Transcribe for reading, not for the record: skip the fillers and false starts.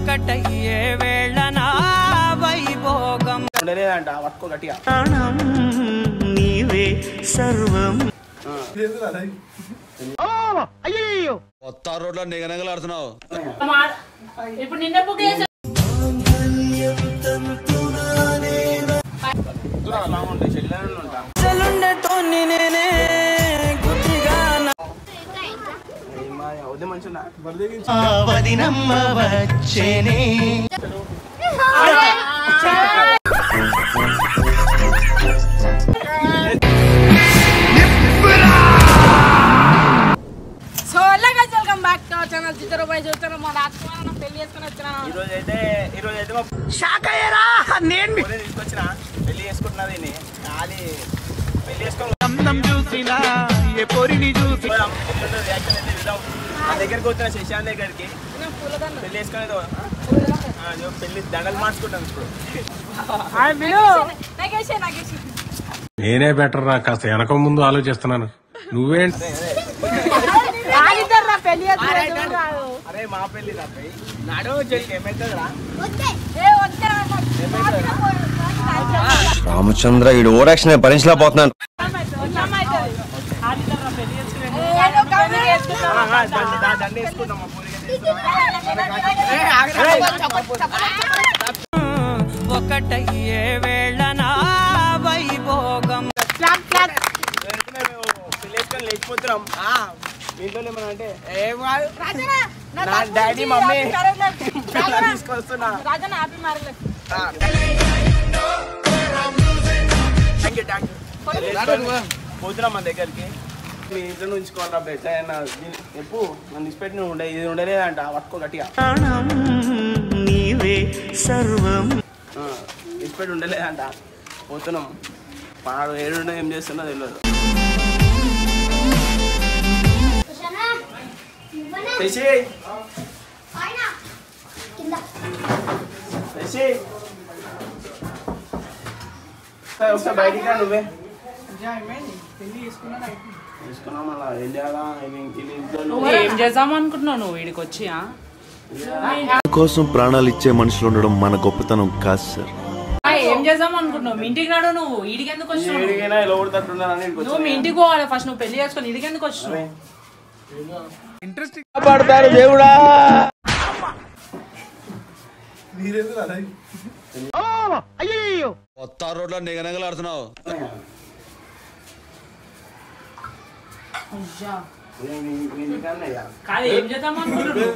ఒకటయ్యే వేళ నా వైభోగం ఉండలేదంట పట్టుకో గట్టిగా నీవే సర్వం కొత్త రోడ్లో నిగనగలాడుతున్నావు ఇప్పుడు నిన్న బుక్ చేసా వదినమ్మ వచ్చేనే welcome back to our channel Chittoor boy చూస్తాను మా రాజకుమార్ పెళ్లి చేసుకుని వచ్చినాను ఈ రోజు అయితే షాక్ అయ్యారా నేను తీసుకొచ్చిన పెళ్లి చేసుకుంటున్నది ఖాళీ పెళ్లి చేసుకోవాలి చూసినా ఏ పొరిని చూసి మా దగ్గరికి వచ్చిన శశాంత్ దగ్గరికి పెళ్లి వేసుకునేది పెళ్లి దండలు మార్చుకుంటాం ఇప్పుడు నేనే బెటర్ రా, కాస్త వెనక ముందు ఆలోచిస్తున్నాను. నువ్వేంటి అరే మా పెళ్లి తప్ప నాడు ఏమైతుందిరా రామచంద్ర ఈ ఓరాక్షన్ భరించలేకపోతున్నాను. దండ వేసుకుంటాం ఒకటయ్యే వేళ నా వైభోగం పెళ్లి వేసుకొని లేచిపోతున్నాం ఇంట్లో ఏమన్నా అంటే డాడీ మమ్మీ తీసుకొస్తున్నా పోతున్నాం మన దగ్గరికి ఇంట్లో ఉంచుకోవాలరా బెట్ట ఎప్పుడు నన్ను ఇచ్చిపెట్టి నువ్వు ఇది ఉండలేదంట పట్టుకో గట్టిగా నీవే సర్వం ఇచ్చిపెట్టి ఉండలేదంట పోతున్నాం పాడు ఏడు ఏం చేస్తున్నా తెలియదు ఒకసారి బయటికి రా నువ్వే తీసుకున్నాం అలా ఏం చేయాలా ఏం చేద్దాం అనుకుంటున్నావు నువ్వు వీడికి వచ్చి కోసం ప్రాణాలు ఇచ్చే మనుషులు ఉండడం మన గొప్పతనం కాదు సార్. ఏం చేద్దాం అనుకుంటున్నావు మీ ఇంటికి రాడు నువ్వు వీడికి ఎందుకు వచ్చినావు నువ్వు మీ ఇంటికి పోవాలి ఫస్ట్ నువ్వు పెళ్లి చేసుకొని వీడికి ఎందుకు వచ్చినావు ఇంట్రెస్టింగ్ పడతారు దేవుడా కొత్త రోడ్లో నిగనగలాడుతున్నావు కాదు ఏం చేద్దాం అనుకుంటున్నావు